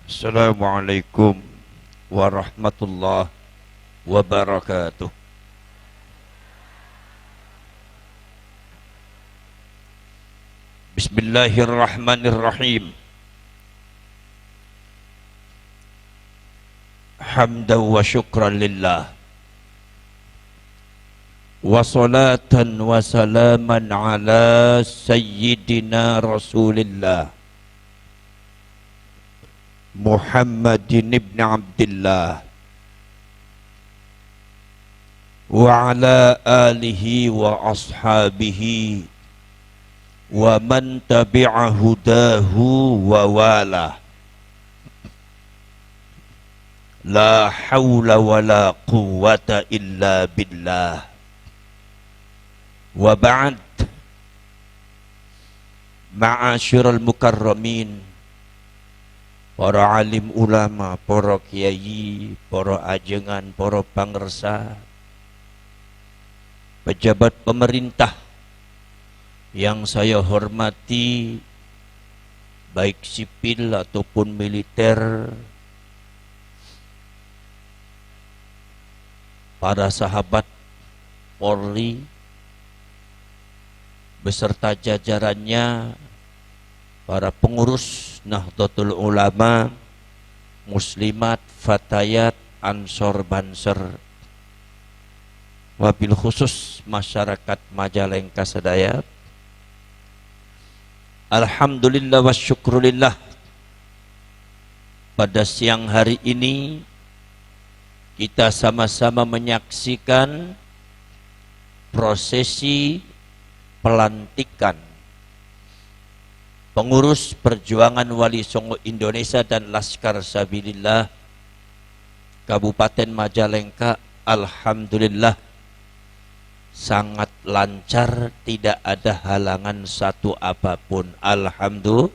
Assalamualaikum warahmatullahi wabarakatuh. Bismillahirrahmanirrahim. Hamdan wa syukran lillah. Wa salatan wa salaman ala sayyidina Rasulillah Muhammadin ibn Abdillah wa ala alihi wa ashabihi wa man tabi'a hudahu wa wala. La hawla wa la quwwata illa billah. Wa ba'd. Ma'asyiral mukarramin, para alim ulama, para kiai, para ajengan, para pangersa, pejabat pemerintah yang saya hormati, baik sipil ataupun militer, para sahabat Polri beserta jajarannya, para pengurus Nahdlatul Ulama, muslimat, fatayat, ansor banser, wabil khusus masyarakat Majalengka sedaya. Alhamdulillah wa syukrulillah, pada siang hari ini kita sama-sama menyaksikan prosesi pelantikan pengurus perjuangan Wali Songo Indonesia dan Laskar Sabilillah Kabupaten Majalengka. Alhamdulillah sangat lancar, tidak ada halangan satu apapun. Alhamdulillah.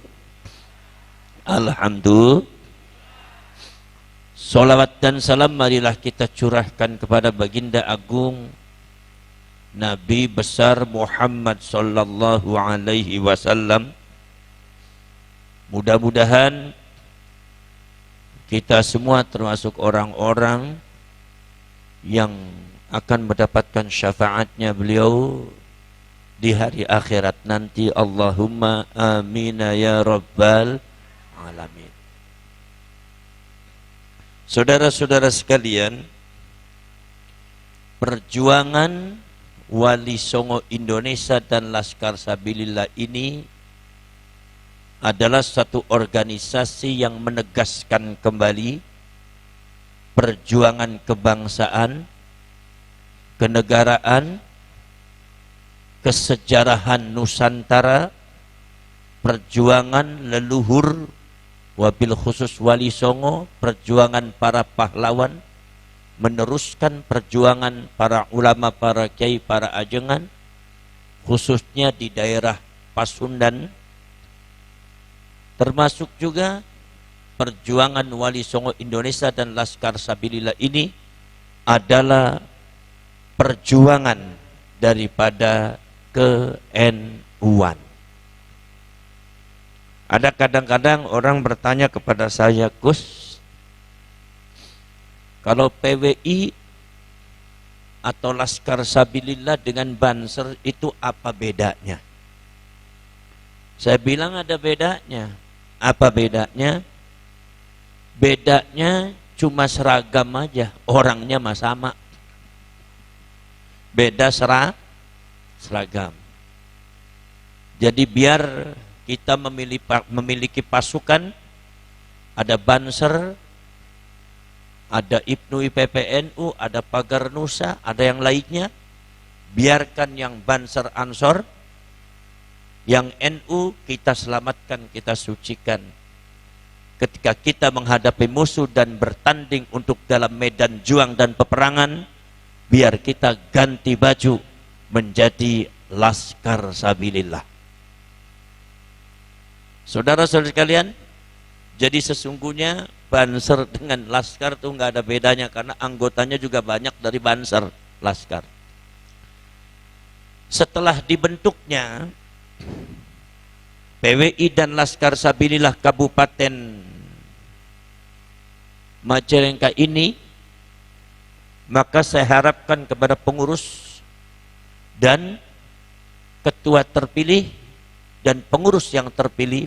Salawat dan salam marilah kita curahkan kepada baginda agung Nabi besar Muhammad sallallahu alaihi wasallam. Mudah-mudahan kita semua termasuk orang-orang yang akan mendapatkan syafaatnya beliau di hari akhirat nanti. Allahumma amin ya rabbal alamin. Saudara-saudara sekalian, perjuangan Wali Songo Indonesia dan Laskar Sabilillah ini adalah satu organisasi yang menegaskan kembali perjuangan kebangsaan, kenegaraan, kesejarahan Nusantara, perjuangan leluhur, wabil khusus Wali Songo, perjuangan para pahlawan, meneruskan perjuangan para ulama, para kiai, para ajengan, khususnya di daerah Pasundan, termasuk juga perjuangan Wali Songo Indonesia dan Laskar Sabilillah ini adalah perjuangan daripada ke-NU-an. Ada kadang-kadang orang bertanya kepada saya, Gus, kalau PWI atau Laskar Sabilillah dengan Banser itu apa bedanya? Saya bilang ada bedanya. Apa bedanya? Bedanya cuma seragam aja, orangnya mah sama. Beda seragam. Jadi biar kita memiliki pasukan, ada Banser, ada Ibnu IPPNU, ada Pagar Nusa, ada yang lainnya. Biarkan yang Banser Ansor, yang NU kita selamatkan, kita sucikan. Ketika kita menghadapi musuh dan bertanding untuk dalam medan juang dan peperangan, biar kita ganti baju menjadi Laskar Sabilillah. Saudara-saudara sekalian, jadi sesungguhnya Banser dengan Laskar itu nggak ada bedanya, karena anggotanya juga banyak dari Banser Laskar. Setelah dibentuknya PWI dan Laskar Sabilillah Kabupaten Majalengka ini, maka saya harapkan kepada pengurus dan ketua terpilih dan pengurus yang terpilih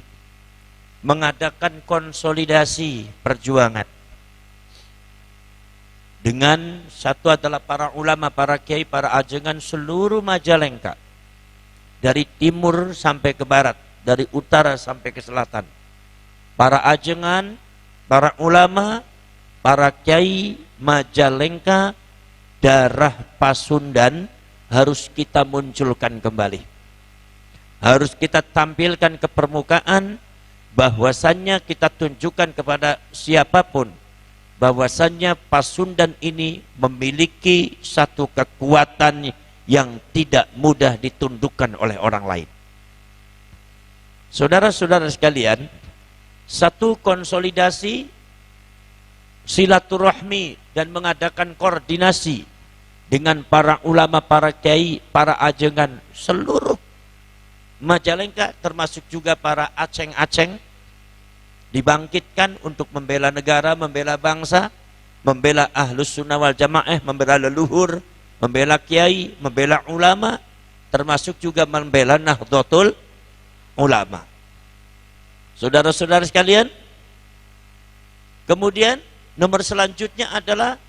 mengadakan konsolidasi perjuangan dengan satu adalah para ulama, para kiai, para ajengan seluruh Majalengka, dari timur sampai ke barat, dari utara sampai ke selatan. Para ajengan, para ulama, para kiai Majalengka, darah Pasundan harus kita munculkan kembali. Harus kita tampilkan ke permukaan, bahwasannya kita tunjukkan kepada siapapun bahwasannya Pasundan ini memiliki satu kekuatan yang tidak mudah ditundukkan oleh orang lain. Saudara-saudara sekalian, satu konsolidasi silaturahmi dan mengadakan koordinasi dengan para ulama, para kiai, para ajengan seluruh Majalengka, termasuk juga para aceng-aceng, dibangkitkan untuk membela negara, membela bangsa, membela ahlus sunnah wal jamaah, membela leluhur, membela kiai, membela ulama, termasuk juga membela Nahdlatul Ulama. Saudara-saudara sekalian, kemudian nomor selanjutnya adalah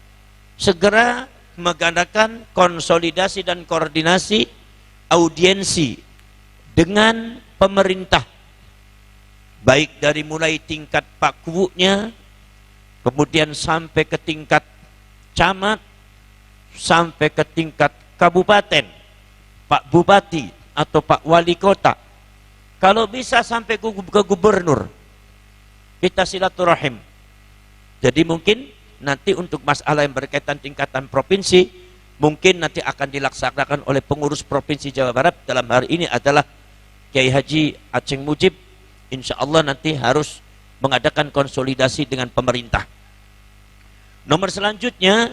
segera mengadakan konsolidasi dan koordinasi audiensi dengan pemerintah, baik dari mulai tingkat pakvunya, kemudian sampai ke tingkat camat, sampai ke tingkat kabupaten, Pak Bupati atau Pak Wali Kota, kalau bisa sampai ke gubernur, kita silaturahim. Jadi mungkin nanti untuk masalah yang berkaitan tingkatan provinsi, mungkin nanti akan dilaksanakan oleh pengurus provinsi Jawa Barat. Dalam hari ini adalah Kiai Haji Aceng Mujib. Insya Allah nanti harus mengadakan konsolidasi dengan pemerintah. Nomor selanjutnya,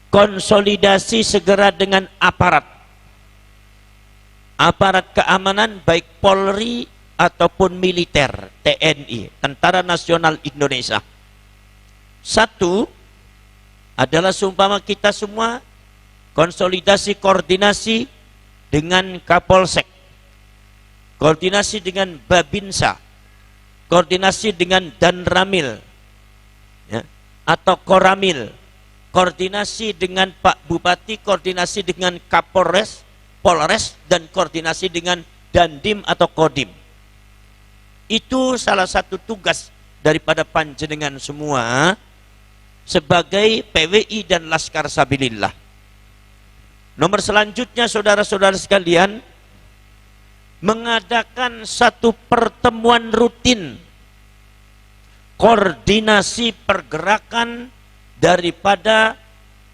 konsolidasi segera dengan aparat keamanan, baik Polri ataupun militer, TNI, Tentara Nasional Indonesia. Satu adalah seumpama kita semua konsolidasi koordinasi dengan Kapolsek, koordinasi dengan Babinsa, koordinasi dengan Danramil, ya, atau Koramil, koordinasi dengan Pak Bupati, koordinasi dengan Kapolres, Polres, dan koordinasi dengan Dandim atau Kodim. Itu salah satu tugas daripada panjenengan semua sebagai PWI dan Laskar Sabilillah. Nomor selanjutnya, saudara-saudara sekalian, mengadakan satu pertemuan rutin koordinasi pergerakan daripada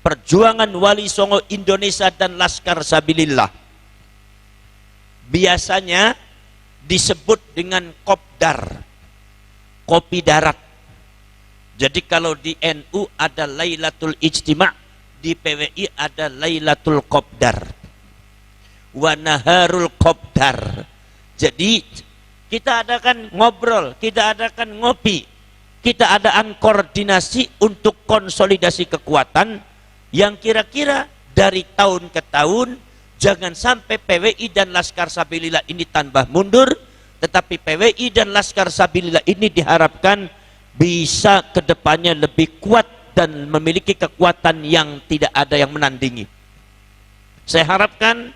perjuangan Wali Songo Indonesia dan Laskar Sabilillah. Biasanya disebut dengan Kopdar, kopi darat. Jadi kalau di NU ada Lailatul Ijtima', di PWI ada Lailatul Kopdar, wa Naharul Kopdar. Jadi kita adakan ngobrol, kita adakan ngopi, kita adakan koordinasi untuk konsolidasi kekuatan yang kira-kira dari tahun ke tahun jangan sampai PWI dan Laskar Sabilillah ini tambah mundur, tetapi PWI dan Laskar Sabilillah ini diharapkan bisa kedepannya lebih kuat dan memiliki kekuatan yang tidak ada yang menandingi. Saya harapkan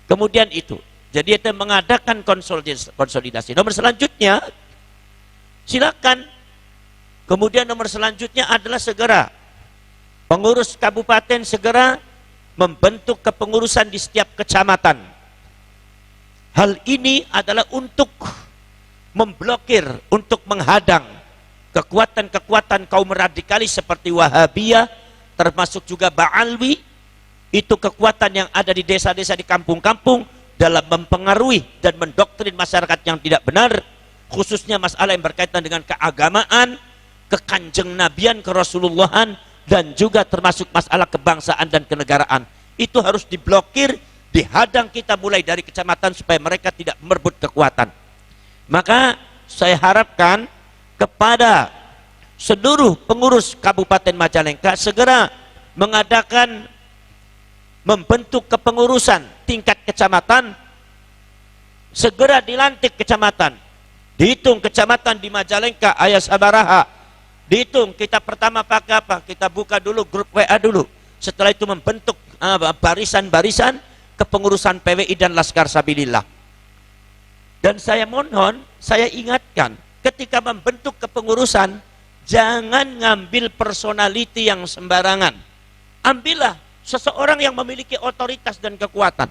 kemudian itu. Jadi itu mengadakan konsolidasi. Nomor selanjutnya, silakan. Kemudian nomor selanjutnya adalah segera pengurus kabupaten segera membentuk kepengurusan di setiap kecamatan. Hal ini adalah untuk memblokir, untuk menghadang kekuatan-kekuatan kaum radikalis seperti Wahabiyah, termasuk juga Ba'alwi. Itu kekuatan yang ada di desa-desa, di kampung-kampung, dalam mempengaruhi dan mendoktrin masyarakat yang tidak benar, khususnya masalah yang berkaitan dengan keagamaan, kekanjeng nabian, kerasulullahan, dan juga termasuk masalah kebangsaan dan kenegaraan. Itu harus diblokir, dihadang kita mulai dari kecamatan supaya mereka tidak merebut kekuatan. Maka saya harapkan kepada seluruh pengurus Kabupaten Majalengka segera membentuk kepengurusan tingkat kecamatan, segera dilantik kecamatan. Dihitung kecamatan di Majalengka aya sabaraha. Dihitung kita pertama pakai apa? Kita buka dulu grup WA dulu. Setelah itu membentuk barisan-barisan kepengurusan PWI dan Laskar Sabilillah. Dan saya mohon, saya ingatkan, ketika membentuk kepengurusan, jangan ngambil personality yang sembarangan. Ambillah seseorang yang memiliki otoritas dan kekuatan.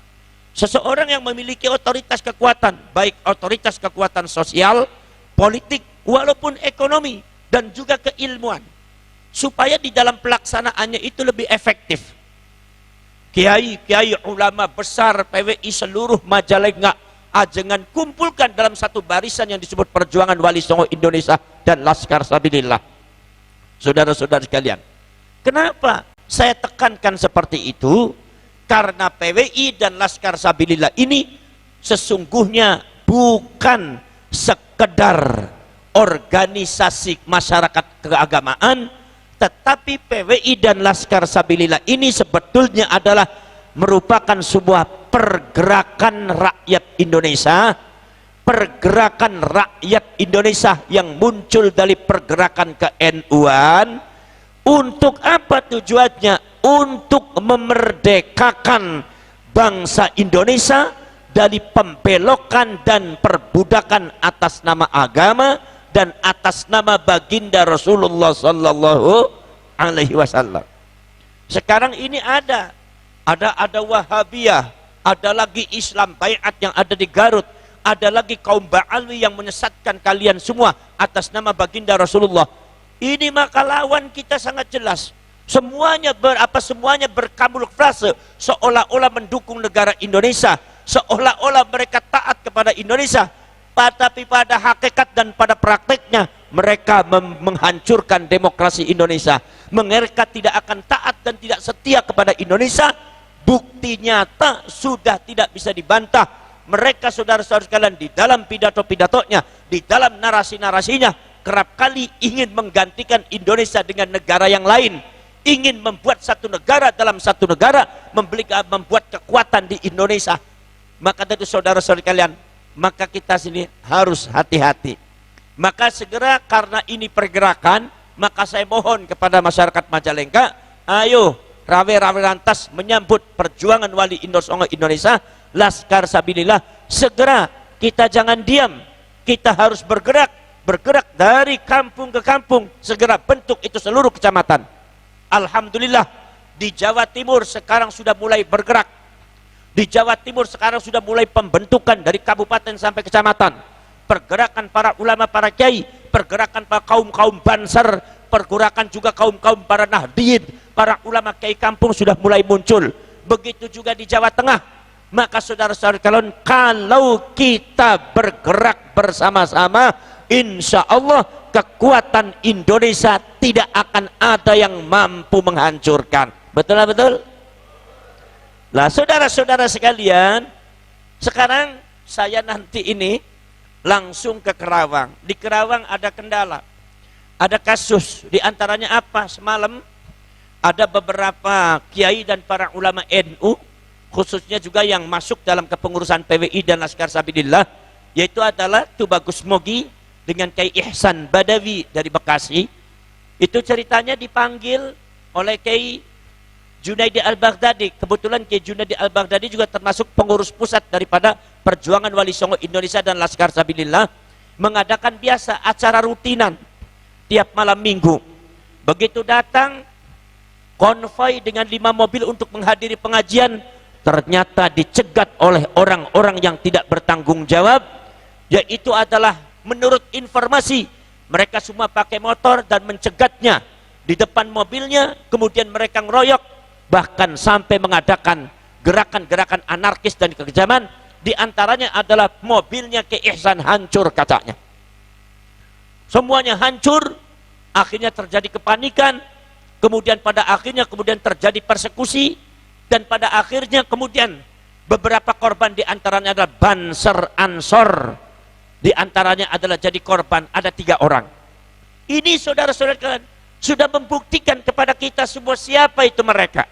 Seseorang yang memiliki otoritas kekuatan, baik otoritas kekuatan sosial, politik, walaupun ekonomi, dan juga keilmuan. Supaya di dalam pelaksanaannya itu lebih efektif. Kiai-kiai ulama besar PWI seluruh Majalengka, ajengan kumpulkan dalam satu barisan yang disebut Perjuangan Wali Songo Indonesia dan Laskar Sabilillah. Saudara-saudara sekalian, kenapa saya tekankan seperti itu? Karena PWI dan Laskar Sabilillah ini sesungguhnya bukan sekedar organisasi masyarakat keagamaan, tetapi PWI dan Laskar Sabilillah ini sebetulnya adalah merupakan sebuah pergerakan rakyat Indonesia, pergerakan rakyat Indonesia yang muncul dari pergerakan ke-NU-an. Untuk apa tujuannya? Untuk memerdekakan bangsa Indonesia dari pembelokan dan perbudakan atas nama agama dan atas nama baginda Rasulullah sallallahu alaihi wasallam. Sekarang ini ada Wahabiyah, ada lagi Islam Baiat yang ada di Garut, ada lagi kaum Ba'alwi yang menyesatkan kalian semua atas nama baginda Rasulullah. Ini maka lawan kita sangat jelas. Semuanya berkamuflase seolah-olah mendukung negara Indonesia, seolah-olah mereka taat kepada Indonesia, tapi pada hakikat dan pada prakteknya mereka menghancurkan demokrasi Indonesia. Mereka tidak akan taat dan tidak setia kepada Indonesia. Bukti nyata sudah tidak bisa dibantah. Mereka saudara-saudara sekalian di dalam pidato-pidatonya, di dalam narasi-narasinya kerap kali ingin menggantikan Indonesia dengan negara yang lain, ingin membuat satu negara dalam satu negara, membuat kekuatan di Indonesia. Maka dari saudara-saudara kalian, maka kita sini harus hati-hati. Maka segera, karena ini pergerakan, maka saya mohon kepada masyarakat Majalengka, ayo rawe-rawe lantas menyambut perjuangan Wali Songo Indonesia, Laskar Sabilillah. Segera, kita jangan diam, kita harus bergerak dari kampung ke kampung, segera bentuk itu seluruh kecamatan. Alhamdulillah di Jawa Timur sekarang sudah mulai bergerak. Di Jawa Timur sekarang sudah mulai pembentukan dari kabupaten sampai kecamatan. Pergerakan para ulama, para kiai, pergerakan para kaum-kaum Banser, pergerakan juga kaum-kaum para Nahdliyin, para ulama kiai kampung sudah mulai muncul. Begitu juga di Jawa Tengah. Maka saudara-saudara kalian, kalau kita bergerak bersama-sama, insya Allah kekuatan Indonesia tidak akan ada yang mampu menghancurkan. Betul? Lah saudara-saudara sekalian, sekarang saya nanti ini langsung ke Kerawang. Di Kerawang ada kendala, ada kasus. Di antaranya apa? Semalam ada beberapa kiai dan para ulama NU, khususnya juga yang masuk dalam kepengurusan PWI dan Laskar Sabilillah, yaitu adalah Tubagus Mogi dengan Kiai Ihsan Badawi dari Bekasi. Itu ceritanya dipanggil oleh Kiai Junaidi Al-Baghdadi. Kebetulan Kiai Junaidi Al-Baghdadi juga termasuk pengurus pusat daripada Perjuangan Wali Songo Indonesia dan Laskar Sabilillah, mengadakan biasa acara rutinan tiap malam minggu. Begitu datang konvoi dengan 5 mobil untuk menghadiri pengajian, ternyata dicegat oleh orang-orang yang tidak bertanggung jawab, yaitu adalah menurut informasi mereka semua pakai motor dan mencegatnya di depan mobilnya, kemudian mereka ngeroyok, bahkan sampai mengadakan gerakan-gerakan anarkis dan kekejaman. Di antaranya adalah mobilnya Ki Ihsan hancur kacanya. Semuanya hancur, akhirnya terjadi kepanikan, kemudian pada akhirnya terjadi persekusi, dan pada akhirnya kemudian beberapa korban di antaranya adalah Banser Ansor. Di antaranya adalah jadi korban ada 3 orang. Ini saudara-saudara kalian sudah membuktikan kepada kita semua siapa itu mereka.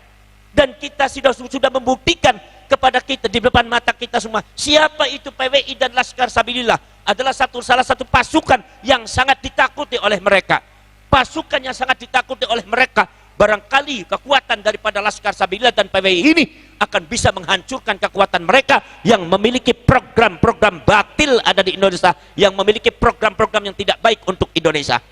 Dan kita sudah membuktikan kepada kita di depan mata kita semua siapa itu PWI dan Laskar Sabilillah adalah salah satu pasukan yang sangat ditakuti oleh mereka. Pasukan yang sangat ditakuti oleh mereka. Barangkali kekuatan daripada Laskar Sabilillah dan PWI ini akan bisa menghancurkan kekuatan mereka yang memiliki program-program batil ada di Indonesia, yang memiliki program-program yang tidak baik untuk Indonesia.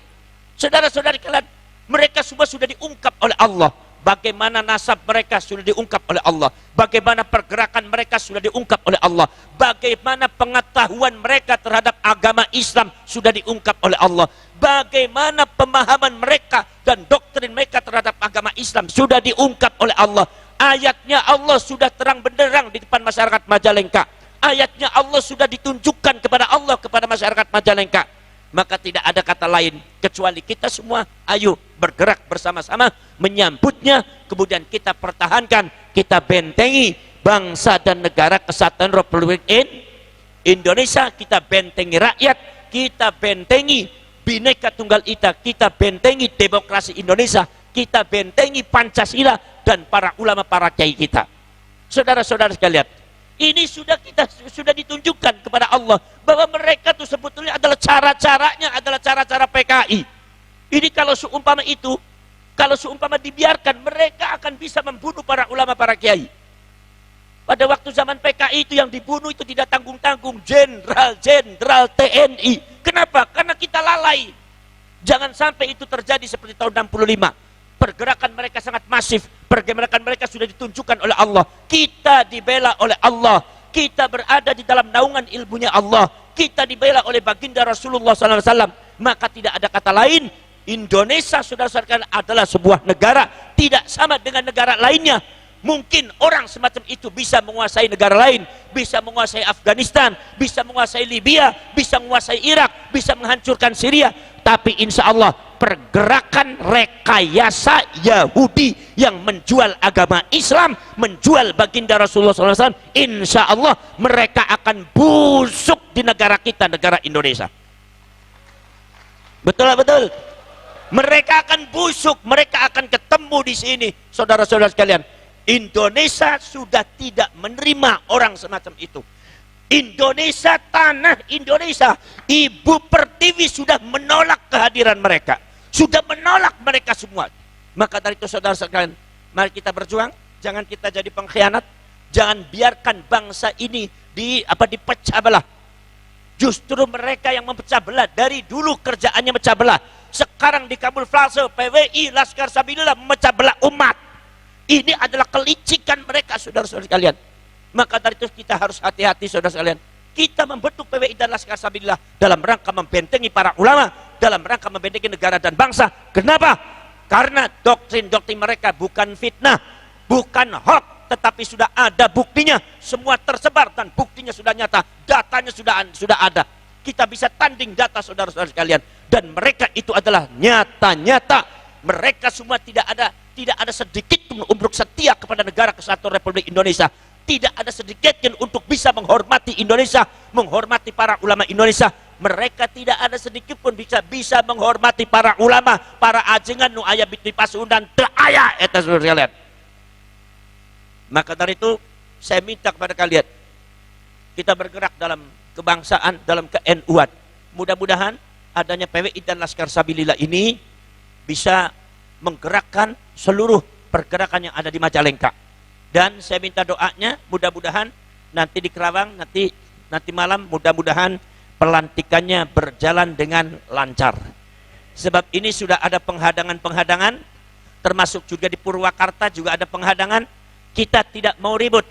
Saudara-saudari kalian, mereka semua sudah diungkap oleh Allah. Bagaimana nasab mereka sudah diungkap oleh Allah. Bagaimana pergerakan mereka sudah diungkap oleh Allah. Bagaimana pengetahuan mereka terhadap agama Islam sudah diungkap oleh Allah. Bagaimana pemahaman mereka dan doktrin mereka terhadap agama Islam sudah diungkap oleh Allah. Ayatnya Allah sudah terang benderang di depan masyarakat Majalengka. Ayatnya Allah sudah ditunjukkan kepada Allah kepada masyarakat Majalengka. Maka tidak ada kata lain kecuali kita semua ayo bergerak bersama-sama menyambutnya, kemudian kita pertahankan, kita bentengi bangsa dan negara kesatuan Republik Indonesia, kita bentengi rakyat, kita bentengi Bhinneka Tunggal Ika, kita bentengi demokrasi Indonesia, kita bentengi Pancasila dan para ulama, para kiai kita. Saudara-saudara sekalian, ini sudah ditunjukkan kepada Allah bahwa mereka itu sebetulnya adalah cara-caranya adalah cara-cara PKI. Ini kalau seumpama dibiarkan, mereka akan bisa membunuh para ulama, para kiai. Pada waktu zaman PKI itu yang dibunuh itu tidak tanggung-tanggung jenderal TNI. Kenapa? Karena kita lalai. Jangan sampai itu terjadi seperti tahun 65. Pergerakan mereka sangat masif, pergerakan mereka sudah ditunjukkan oleh Allah. Kita dibela oleh Allah, kita berada di dalam naungan ilmunya Allah, kita dibela oleh baginda Rasulullah SAW. Maka tidak ada kata lain, Indonesia saudara-saudara adalah sebuah negara, tidak sama dengan negara lainnya. Mungkin orang semacam itu bisa menguasai negara lain, bisa menguasai Afghanistan, bisa menguasai Libya, bisa menguasai Irak, bisa menghancurkan Syria. Tapi insya Allah pergerakan rekayasa Yahudi yang menjual agama Islam, menjual baginda Rasulullah SAW, insya Allah mereka akan busuk di negara kita, negara Indonesia. Betul. Mereka akan busuk, mereka akan ketemu di sini, saudara-saudara sekalian. Indonesia sudah tidak menerima orang semacam itu. Indonesia, tanah Indonesia, Ibu Pertiwi sudah menolak kehadiran mereka, sudah menolak mereka semua. Maka dari itu saudara sekalian, mari kita berjuang, jangan kita jadi pengkhianat, jangan biarkan bangsa ini dipecah belah. Justru mereka yang memecah belah, dari dulu kerjaannya memecah belah, sekarang dikamuflase PWI, Laskar Sabilillah memecah belah umat. Ini adalah kelicikan mereka, saudara-saudara sekalian. Maka dari itu kita harus hati-hati, saudara sekalian. Kita membentuk PWI dan Laskar Sabilillah dalam rangka membentengi para ulama, dalam rangka membentengi negara dan bangsa. Kenapa? Karena doktrin-doktrin mereka bukan fitnah, bukan hoax, tetapi sudah ada buktinya, semua tersebar dan buktinya sudah nyata, datanya sudah ada. Kita bisa tanding data, saudara-saudara sekalian, dan mereka itu adalah nyata-nyata. Mereka semua tidak ada sedikit pun untuk setia kepada negara kesatuan Republik Indonesia. Tidak ada sedikit pun untuk bisa menghormati Indonesia, menghormati para ulama Indonesia. Mereka tidak ada sedikit pun bisa menghormati para ulama, para ajengan nu aya di Pasundan teu aya eta saudara sekalian. Maka dari itu saya minta kepada kalian, kita bergerak dalam kebangsaan, dalam ke-NU-an. Mudah-mudahan adanya PWI dan Laskar Sabilillah ini bisa menggerakkan seluruh pergerakan yang ada di Majalengka. Dan saya minta doanya, mudah-mudahan nanti di Kerawang, nanti malam mudah-mudahan pelantikannya berjalan dengan lancar. Sebab ini sudah ada penghadangan-penghadangan, termasuk juga di Purwakarta juga ada penghadangan. Kita tidak mau ribut.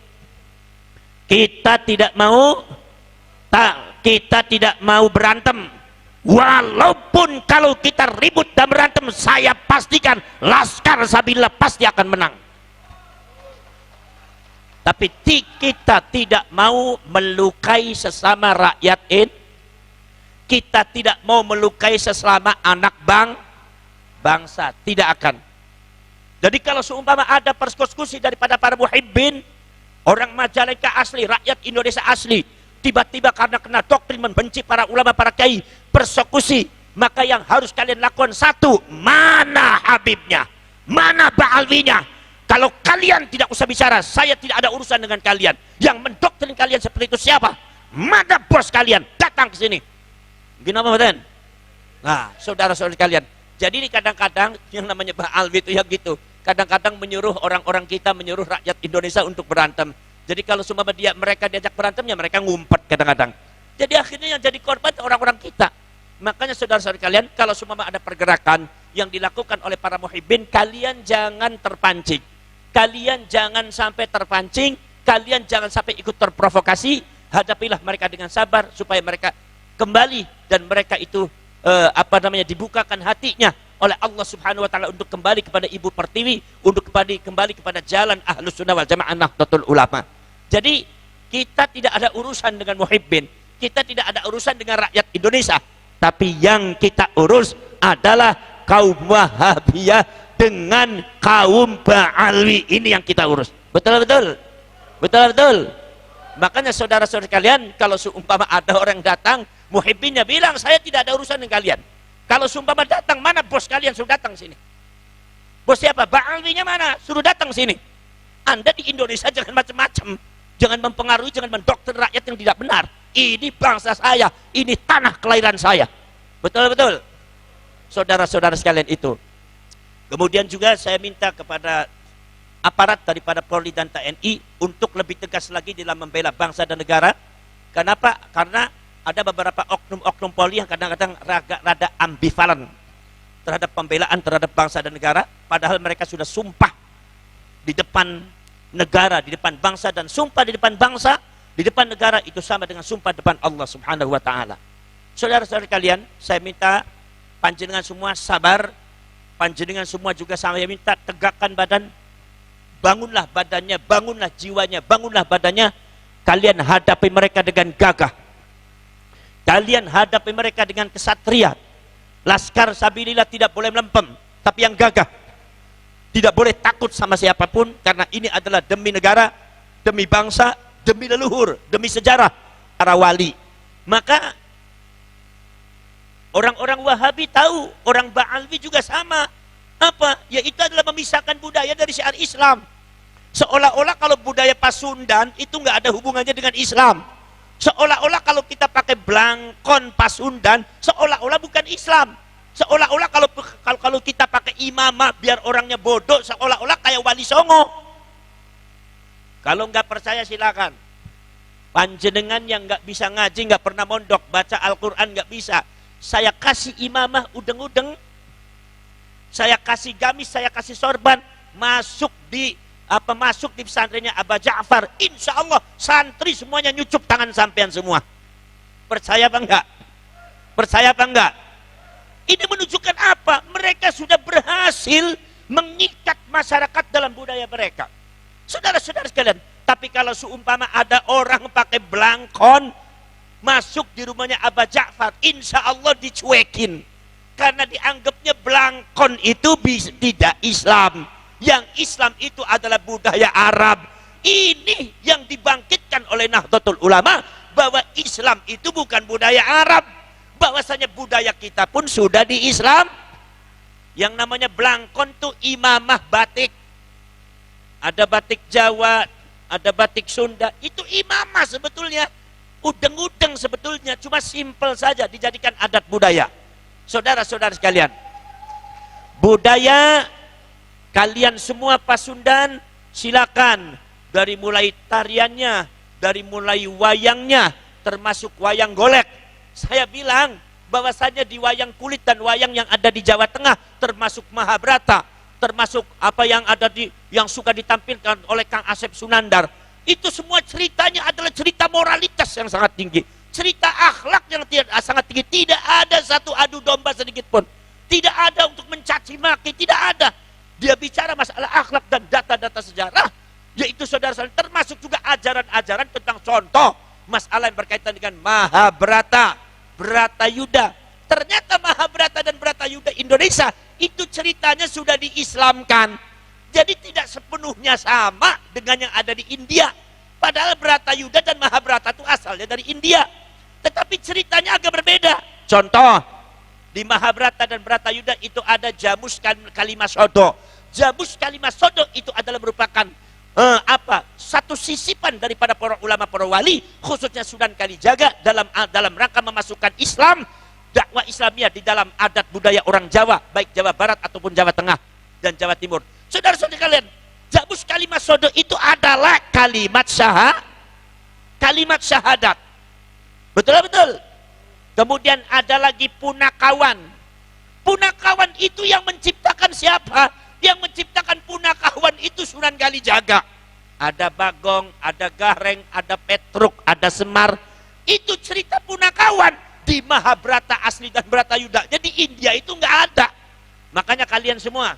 Kita tidak mau berantem. Walaupun kalau kita ribut dan berantem, saya pastikan Laskar Sabilillah pasti akan menang. Tapi kita tidak mau melukai sesama rakyat ini. Kita tidak mau melukai sesama anak bangsa. Tidak akan. Jadi kalau seumpama ada persekusi daripada para muhibbin, orang Majalengka asli, rakyat Indonesia asli, tiba-tiba karena kena doktrin membenci para ulama, para kiai, persekusi, Maka yang harus kalian lakukan satu, mana Habibnya, mana Ba'alwinya. Kalau kalian tidak usah bicara, saya tidak ada urusan dengan kalian. Yang mendoktrin kalian seperti itu siapa? Mana bos kalian? Datang ke sini. Gimana Bapak? Nah, saudara-saudara kalian. Jadi ini kadang-kadang yang namanya Ba'alwi itu ya gitu. Kadang-kadang menyuruh orang-orang kita, menyuruh rakyat Indonesia untuk berantem. Jadi kalau semua mereka diajak berantemnya, mereka ngumpet kadang-kadang. Jadi akhirnya yang jadi korban orang-orang kita. Makanya saudara-saudara kalian, kalau semua ada pergerakan yang dilakukan oleh para muhibbin, kalian jangan terpancing. Kalian jangan sampai terpancing, kalian jangan sampai ikut terprovokasi. Hadapilah mereka dengan sabar supaya mereka kembali dan mereka itu dibukakan hatinya oleh Allah Subhanahu wa taala untuk kembali kepada Ibu Pertiwi, untuk kembali kepada jalan Ahlus Sunnah wal Jamaah Nahdlatul Ulama. Jadi kita tidak ada urusan dengan muhibbin, kita tidak ada urusan dengan rakyat Indonesia. Tapi yang kita urus adalah kaum Wahabiyah dengan kaum Ba'alwi, ini yang kita urus. Betul-betul? Betul-betul? Makanya saudara-saudara kalian, kalau seumpama ada orang datang, muhibbinnya bilang, saya tidak ada urusan dengan kalian. Kalau seumpama datang, mana bos kalian, suruh datang sini. Bos siapa? Ba'alwinya mana? Suruh datang sini. Anda di Indonesia jangan macam-macam. Jangan mempengaruhi, jangan mendoktrin rakyat yang tidak benar. Ini bangsa saya, ini tanah kelahiran saya. Betul-betul? Saudara-saudara sekalian itu. Kemudian juga saya minta kepada aparat daripada Polri dan TNI untuk lebih tegas lagi dalam membela bangsa dan negara. Kenapa? Karena ada beberapa oknum-oknum Polri yang kadang-kadang rada ambivalen terhadap pembelaan terhadap bangsa dan negara, padahal mereka sudah sumpah di depan negara, di depan bangsa, dan sumpah di depan bangsa, di depan negara itu sama dengan sumpah depan Allah Subhanahu wa taala. Saudara-saudara kalian, saya minta panjenengan semua sabar, panjenengan semua juga saya minta tegakkan badan, bangunlah badannya, bangunlah jiwanya, bangunlah badannya. Kalian hadapi mereka dengan gagah, kalian hadapi mereka dengan kesatria. Laskar Sabilillah tidak boleh melempem, tapi yang gagah. Tidak boleh takut sama siapapun, karena ini adalah demi negara, demi bangsa, demi leluhur, demi sejarah para wali. Maka orang-orang Wahabi tahu, orang Ba'alwi juga sama. Apa? Yaitu adalah memisahkan budaya dari syiar Islam. Seolah-olah kalau budaya Pasundan itu nggak ada hubungannya dengan Islam. Seolah-olah kalau kita pakai blangkon Pasundan, seolah-olah bukan Islam. Seolah-olah kalau kita pakai imamah biar orangnya bodoh, seolah-olah kayak Wali Songo. Kalau nggak percaya silakan. Panjenengan yang nggak bisa ngaji, nggak pernah mondok, baca Al-Quran nggak bisa, saya kasih imamah udeng-udeng, saya kasih gamis, saya kasih sorban, masuk di pesantrennya Aba Ja'far, insya Allah santri semuanya nyucup tangan sampean semua. Percaya apa enggak? Percaya apa enggak? Ini menunjukkan apa? Mereka sudah berhasil mengikat masyarakat dalam budaya mereka. Saudara-saudara sekalian, tapi kalau seumpama ada orang pakai blangkon masuk di rumahnya Aba Ja'far, insya Allah dicuekin, karena dianggapnya blangkon itu tidak Islam. Yang Islam itu adalah budaya Arab. Ini yang dibangkitkan oleh Nahdlatul Ulama, bahwa Islam itu bukan budaya Arab, bahwasanya budaya kita pun sudah di Islam. Yang namanya blangkon itu imamah batik, ada batik Jawa, ada batik Sunda, itu imamah sebetulnya, udeng-udeng sebetulnya, cuma simpel saja dijadikan adat budaya. Saudara-saudara sekalian, budaya kalian semua Pasundan, silakan, dari mulai tariannya, dari mulai wayangnya, termasuk wayang golek. Saya bilang bahwasanya di wayang kulit dan wayang yang ada di Jawa Tengah, termasuk Mahabharata, termasuk apa yang ada yang suka ditampilkan oleh Kang Asep Sunandar, itu semua ceritanya adalah cerita moralitas yang sangat tinggi, cerita akhlak yang sangat tinggi. Tidak ada satu adu domba sedikit pun, tidak ada untuk mencaci maki, tidak ada. Dia bicara masalah akhlak dan data-data sejarah, yaitu saudara-saudara, termasuk juga ajaran-ajaran tentang contoh masalah yang berkaitan dengan Mahabharata, Bratayuda. Ternyata Mahabharata dan Bratayuda Indonesia itu ceritanya sudah diislamkan. Jadi tidak sepenuhnya sama dengan yang ada di India. Padahal Bratayuda dan Mahabharata itu asalnya dari India, tetapi ceritanya agak berbeda. Contoh, Di Mahabharata dan Bratayuda itu ada Jamus Kalimasodo. Jamus Kalimasodo itu adalah merupakan satu sisipan daripada para ulama, para wali, khususnya Sunan Kalijaga dalam rangka memasukkan Islam, dakwah Islamiyah di dalam adat budaya orang Jawa, baik Jawa Barat ataupun Jawa Tengah dan Jawa Timur. Saudara-saudara kalian, Jamus Kalimasodo itu adalah kalimat syahadat. Betul. Kemudian ada lagi punakawan. Punakawan itu yang menciptakan siapa? Yang menciptakan punakawan itu Sunan Kalijaga. Ada Bagong, ada Gareng, ada Petruk, ada Semar. Itu cerita punakawan di Mahabharata asli dan Bratayuda. Jadi India itu nggak ada. Makanya kalian semua,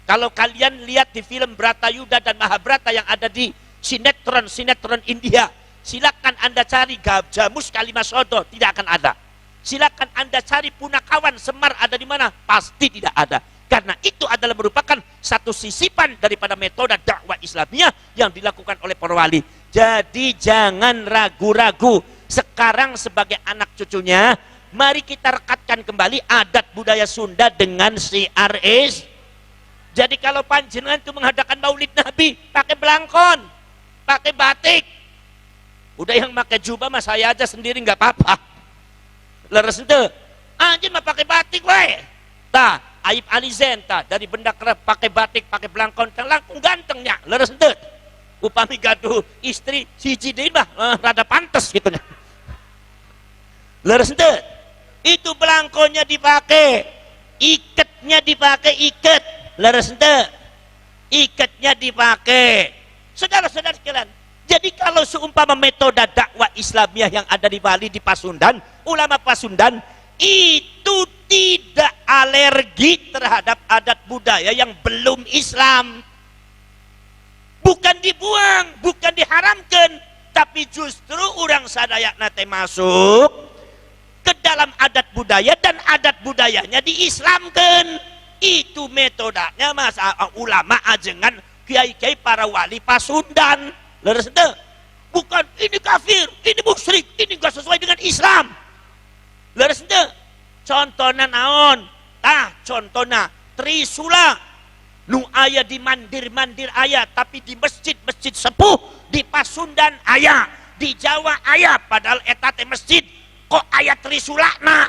kalau kalian lihat di film Bratayuda dan Mahabharata yang ada di sinetron India, silakan Anda cari Jamus Kalimasodo, tidak akan ada. Silakan Anda cari punakawan Semar ada di mana? Pasti tidak ada. Karena itu adalah merupakan satu sisipan daripada metode dakwah Islamiyah yang dilakukan oleh para wali. Jadi jangan ragu-ragu. Sekarang sebagai anak cucunya, mari kita rekatkan kembali adat budaya Sunda dengan syiar is. Jadi kalau panjenengan itu mengadakan maulid Nabi, pakai belangkon, pakai batik. Udah yang pakai jubah mah saya aja sendiri nggak apa-apa. Leres ente, anjir mah pakai batik wae. Tah, Aib Alizen tah dari benda kerap pakai batik, pakai belangkon, langkung gantengnya. Leres ente. Upami gaduh istri siji deui mah rada pantes gitu nya. Leres ente. Itu belangkonnya dipakai, ikatnya dipakai ikat. Leres ente. Ikatnya dipakai. Saudara-saudara sekalian, jadi kalau seumpama metode dakwah Islamiyah yang ada di Bali, di Pasundan, ulama Pasundan itu tidak alergi terhadap adat budaya yang belum Islam. Bukan dibuang, bukan diharamkan, tapi justru orang sadaya nate masuk ke dalam adat budaya dan adat budayanya diislamkan. Itu metodenya ulama ajengan kiai-kiai para wali Pasundan. Leres ente. Bukan ini kafir, ini musyrik, ini gak sesuai dengan Islam. Leres ente. Contohna naon? Contohna Trisula nu aya di mandir-mandir aya, tapi di masjid-masjid sepuh di Pasundan aya, di Jawa aya, padahal eta teh masjid kok aya Trisulana.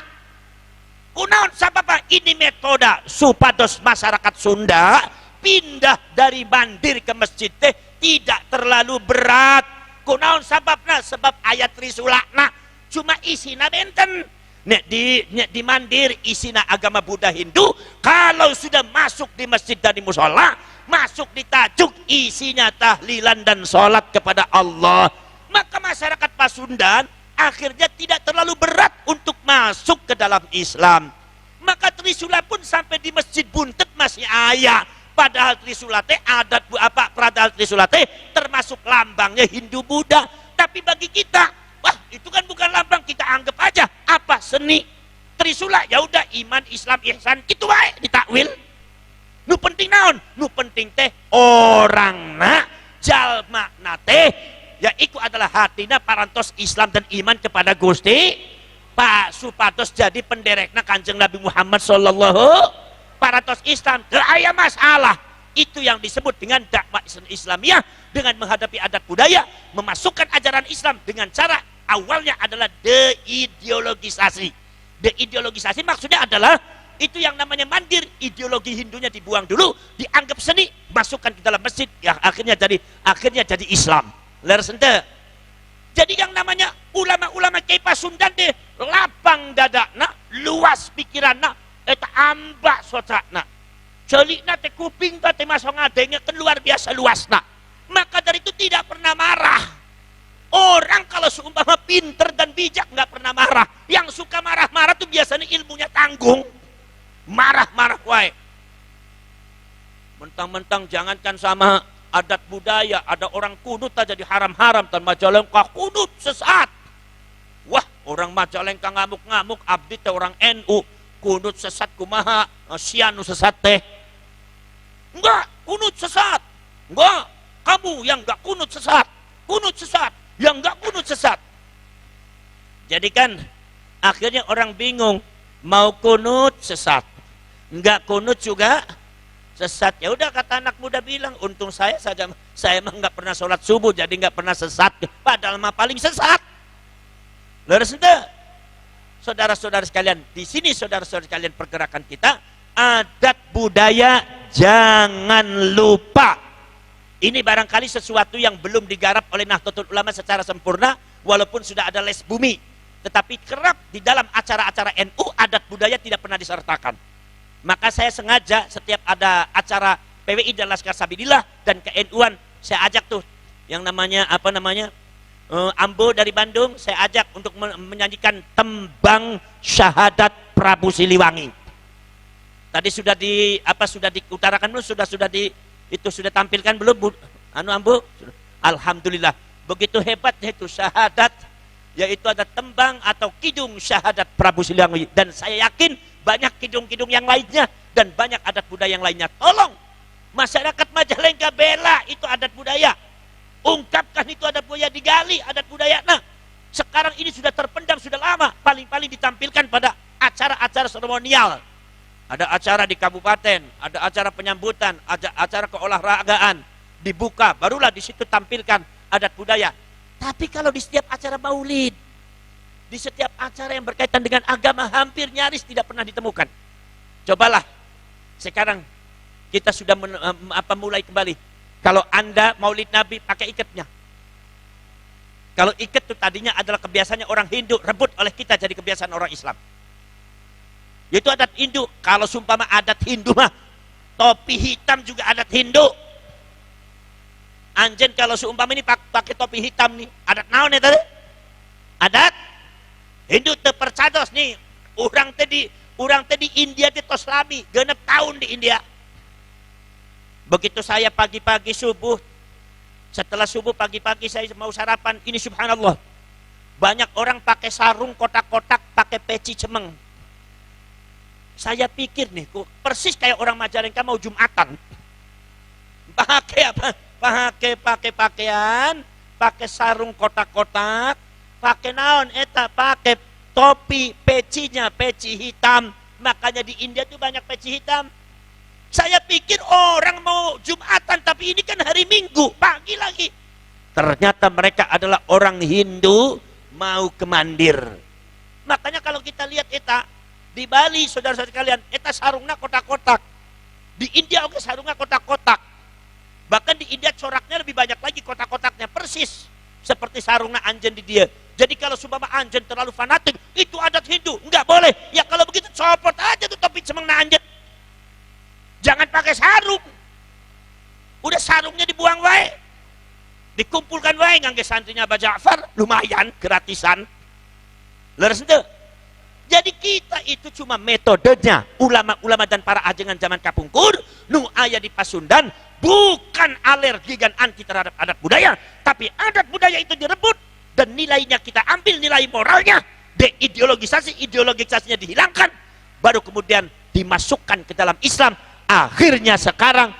Kunaon sababa? Ini metode supados masyarakat Sunda pindah dari mandir ke masjid teh tidak terlalu berat. Kunaon sababna? Sebab ayat Trisulana cuma isina benten. Nek di mandir isina agama Buddha Hindu. Kalau sudah masuk di masjid dan di musola, masuk di tajuk isinya tahlilan dan sholat kepada Allah. Maka masyarakat Pasundan akhirnya tidak terlalu berat untuk masuk ke dalam Islam. Maka Trisula pun sampai di Masjid Buntet masih ayah. Padahal Trisula teh padahal Trisula teh termasuk lambangnya Hindu Buddha. Tapi bagi kita, wah itu kan bukan lambang, kita anggap aja apa seni. Trisula ya udah iman, Islam, ihsan, gitu wae ditakwil. Nu penting naon? Nu penting teh orangna jalmana teh ya iku adalah hatina parantos Islam dan iman kepada Gusti Pak supados jadi penderekna Kanjeng Nabi Muhammad sallallahu parantos Islam. Aya masalah. Itu yang disebut dengan dakwah Islamiyah, dengan menghadapi adat budaya, memasukkan ajaran Islam dengan cara awalnya adalah deideologisasi. Deideologisasi maksudnya adalah itu yang namanya mandir, ideologi Hindunya dibuang dulu, dianggap seni, masukkan ke dalam masjid, yang akhirnya jadi Islam. Leres ente. Jadi yang namanya ulama-ulama Kiai Pasundan deh lapang dadakna, luas pikiranna, eta ambak socakna. Celikna teh kuping teh masuk ngadengnya kan luar biasa luasna. Maka dari itu tidak pernah marah. Orang kalau seumpama pinter dan bijak nggak pernah marah. Yang suka marah-marah tuh biasanya ilmunya tanggung. Marah-marah wae. Mentang-mentang jangankan sama adat budaya, ada orang kunut aja di haram-haram dan Majalengka kunut sesat. Wah, orang Majalengka ngamuk-ngamuk, abdi teh orang NU. Kunut sesat kumaha, sianu sesat teh. Enggak, kunut sesat. Enggak, kamu yang enggak kunut sesat. Kunut sesat, yang enggak kunut sesat. Jadi kan akhirnya orang bingung. Mau kunut sesat, enggak kunut juga sesat. Ya udah, kata anak muda bilang, untung saya saja, saya emang nggak pernah sholat subuh jadi nggak pernah sesat, padahal mah paling sesat. Leres ente? Saudara-saudara sekalian, di sini saudara-saudara sekalian, pergerakan kita adat budaya jangan lupa. Ini barangkali sesuatu yang belum digarap oleh Nahdlatul Ulama secara sempurna, walaupun sudah ada les bumi. Tetapi kerap di dalam acara-acara NU, adat budaya tidak pernah disertakan. Maka saya sengaja setiap ada acara PWI dan Laskar Sabilillah dan ke-NU-an, saya ajak tuh yang namanya Ambo dari Bandung, saya ajak untuk menyanyikan tembang syahadat Prabu Siliwangi. Tadi sudah diutarakan belum? Sudah tampilkan belum? Ambo? Alhamdulillah. Begitu hebatnya itu syahadat, yaitu ada tembang atau kidung syahadat Prabu Siliwangi, dan saya yakin banyak kidung-kidung yang lainnya dan banyak adat budaya yang lainnya. Tolong masyarakat Majalengka bela itu adat budaya, ungkapkan itu adat budaya, digali adat budaya. Nah, sekarang ini sudah terpendam sudah lama, paling-paling ditampilkan pada acara-acara seremonial. Ada acara di kabupaten, ada acara penyambutan, ada acara keolahragaan, dibuka, barulah di situ tampilkan adat budaya. Tapi kalau di setiap acara maulid, di setiap acara yang berkaitan dengan agama, hampir nyaris tidak pernah ditemukan. Cobalah sekarang kita sudah mulai kembali. Kalau Anda maulid Nabi pakai ikatnya. Kalau ikat itu tadinya adalah kebiasaannya orang Hindu, rebut oleh kita jadi kebiasaan orang Islam. Itu adat Hindu. Kalau sumpama adat Hindu mah, topi hitam juga adat Hindu. Anjen kalau seumpama ini pakai topi hitam nih, adat naon ya tadi? Adat Hindu terpercados nih. Orang tadi India di tos lami, genep tahun di India. Begitu saya pagi-pagi subuh, setelah subuh pagi-pagi saya mau sarapan, ini subhanallah, banyak orang pakai sarung kotak-kotak, pakai peci cemeng. Saya pikir nih, kok persis kayak orang Majalengka mau Jumatan. Pakai apa? Pakai pakaian, pakai sarung kotak-kotak, pakai naon eta, pakai topi, pecinya peci hitam. Makanya di India tuh banyak peci hitam. Saya pikir orang mau Jumatan, tapi ini kan hari Minggu, pagi lagi. Ternyata mereka adalah orang Hindu mau ke mandir. Makanya kalau kita lihat eta di Bali, saudara-saudara sekalian, eta sarungna kotak-kotak. Di India oke sarungnya kotak-kotak. Bahkan di India coraknya lebih banyak lagi kotak-kotaknya, persis seperti sarungna anjen di dia. Jadi kalau sumpama anjen terlalu fanatik, itu adat Hindu, enggak boleh. Ya kalau begitu copot aja tuh topi cemengna anjen. Jangan pakai sarung. Udah sarungnya dibuang wae. Dikumpulkan wae ngangge santrinya Aba Ja'far, lumayan gratisan. Leres ente? Jadi kita itu cuma metodenya ulama-ulama dan para ajengan zaman kapungkur nu aya di Pasundan, bukan alergi dan anti terhadap adat budaya, tapi adat budaya itu direbut dan nilainya kita ambil, nilai moralnya ideologisasinya dihilangkan, baru kemudian dimasukkan ke dalam Islam. Akhirnya sekarang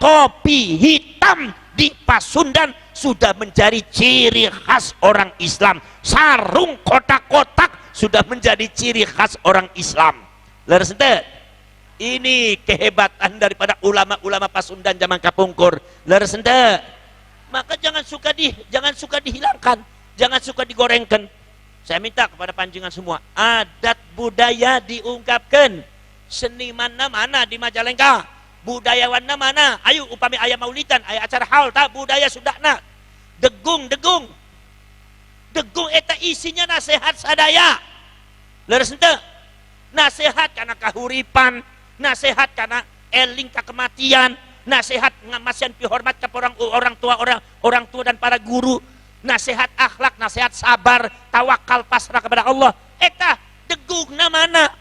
topi hitam di Pasundan sudah menjadi ciri khas orang Islam. Sarung kotak-kotak sudah menjadi ciri khas orang Islam. Leres ente? Ini kehebatan daripada ulama-ulama Pasundan zaman kapungkur. Leres ente? Maka jangan suka dihilangkan, jangan suka digorengkan. Saya minta kepada panjenengan semua, adat budaya diungkapkan. Seniman mana di Majalengka? Budayawan mana? Ayo upami aya maulidan, aya acara haul, tak budaya sudahna. Degung eta isinya nasihat sadaya. Leres ente? Nasihat karena kahuripan, nasihat karena eling ka kematian, nasihat ngamasian pihormat ke orang tua dan para guru, nasihat akhlak, nasihat sabar, tawakal, pasrah kepada Allah. Eta degungna mana?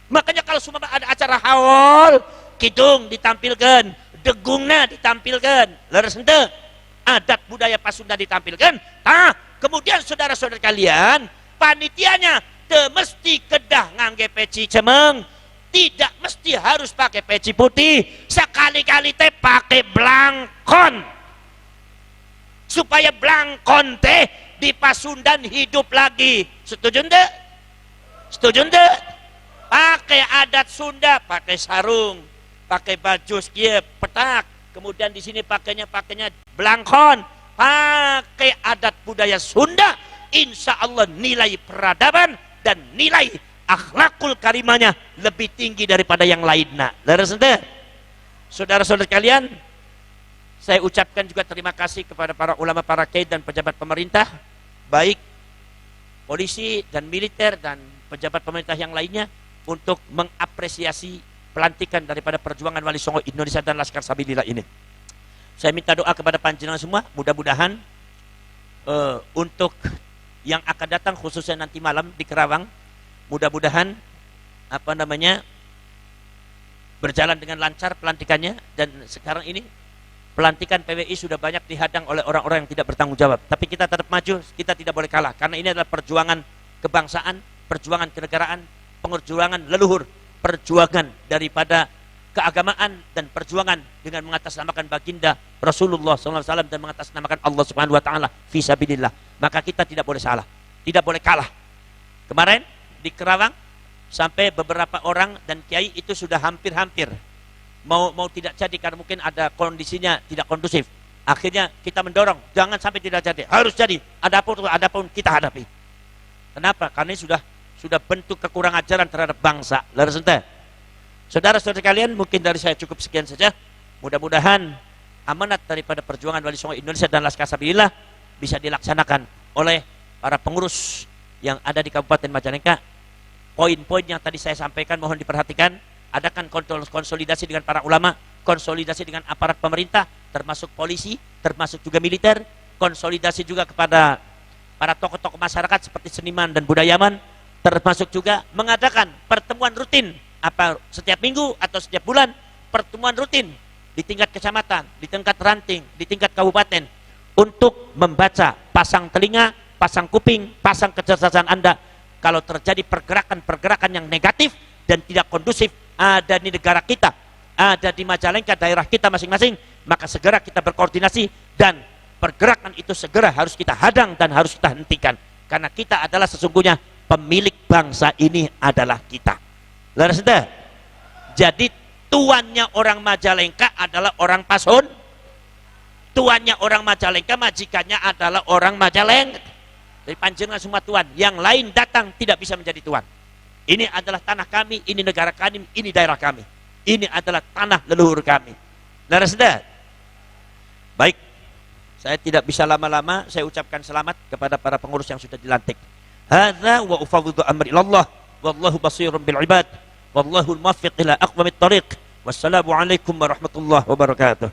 Makanya kalau semua ada acara haul, kidung ditampilkan, degungna ditampilkan. Leres ente? Adat budaya Pasundan ditampilkan. Kemudian saudara-saudara kalian, panitianya mesti kedah ngangge peci cemeng, tidak mesti harus pakai peci putih, sekali-kali teh pakai blangkon, supaya blangkon teh di Pasundan hidup lagi. Setuju ente? Setuju ente? pakai adat Sunda, pakai sarung, pakai baju skiep, petak, kemudian di sini pakainya belangkon, pakai adat budaya Sunda, insya Allah nilai peradaban dan nilai akhlakul karimahnya lebih tinggi daripada yang lainnya. Saudara-saudara kalian, saya ucapkan juga terima kasih kepada para ulama, para kiai dan pejabat pemerintah, baik polisi dan militer dan pejabat pemerintah yang lainnya, untuk mengapresiasi pelantikan daripada perjuangan Wali Songo Indonesia dan Laskar Sabilillah ini. Saya minta doa kepada panjenengan semua, mudah-mudahan untuk yang akan datang khususnya nanti malam di Kerawang, mudah-mudahan berjalan dengan lancar pelantikannya. Dan sekarang ini pelantikan PWI sudah banyak dihadang oleh orang-orang yang tidak bertanggung jawab, tapi kita tetap maju, kita tidak boleh kalah, karena ini adalah perjuangan kebangsaan, perjuangan kenegaraan, perjuangan leluhur, perjuangan daripada keagamaan, dan perjuangan dengan mengatasnamakan baginda Rasulullah SAW dan mengatasnamakan Allah Subhanahu Wa Taala fi sabilillah. Maka kita tidak boleh salah, tidak boleh kalah. Kemarin di Kerawang sampai beberapa orang dan kiai itu sudah hampir-hampir mau tidak jadi karena mungkin ada kondisinya tidak kondusif. Akhirnya kita mendorong jangan sampai tidak jadi, harus jadi. Adapun kita hadapi. Kenapa? Karena ini sudah bentuk kekurang ajaran terhadap bangsa. Saudara-saudara kalian, mungkin dari saya cukup sekian saja. Mudah-mudahan amanat daripada perjuangan Wali Songo Indonesia dan Laskar Sabilillah bisa dilaksanakan oleh para pengurus yang ada di Kabupaten Majalengka. Poin-poin yang tadi saya sampaikan mohon diperhatikan. Adakan konsolidasi dengan para ulama, konsolidasi dengan aparat pemerintah, termasuk polisi, termasuk juga militer, konsolidasi juga kepada para tokoh-tokoh masyarakat seperti seniman dan budayawan, termasuk juga mengadakan pertemuan rutin setiap minggu atau setiap bulan, pertemuan rutin di tingkat kecamatan, di tingkat ranting, di tingkat kabupaten, untuk membaca, pasang telinga, pasang kuping, pasang kecerdasan Anda. Kalau terjadi pergerakan-pergerakan yang negatif dan tidak kondusif ada di negara kita, ada di Majalengka, daerah kita masing-masing, maka segera kita berkoordinasi dan pergerakan itu segera harus kita hadang dan harus kita hentikan, karena kita adalah sesungguhnya pemilik bangsa ini adalah kita. Jadi tuannya orang Majalengka adalah orang Pasun, tuannya orang Majalengka, majikannya adalah orang Majalengka. Jadi panjenengan semua tuan, yang lain datang tidak bisa menjadi tuan. Ini adalah tanah kami, ini negara kami, ini daerah kami, ini adalah tanah leluhur kami. Baik, saya tidak bisa lama-lama, saya ucapkan selamat kepada para pengurus yang sudah dilantik. Hadza wa ufawwidu amri ilallah wallahu basirun bil ibad wallahu al-muwaffiq ila aqwamit thariq. Wassalamu alaikum warahmatullahi wabarakatuh.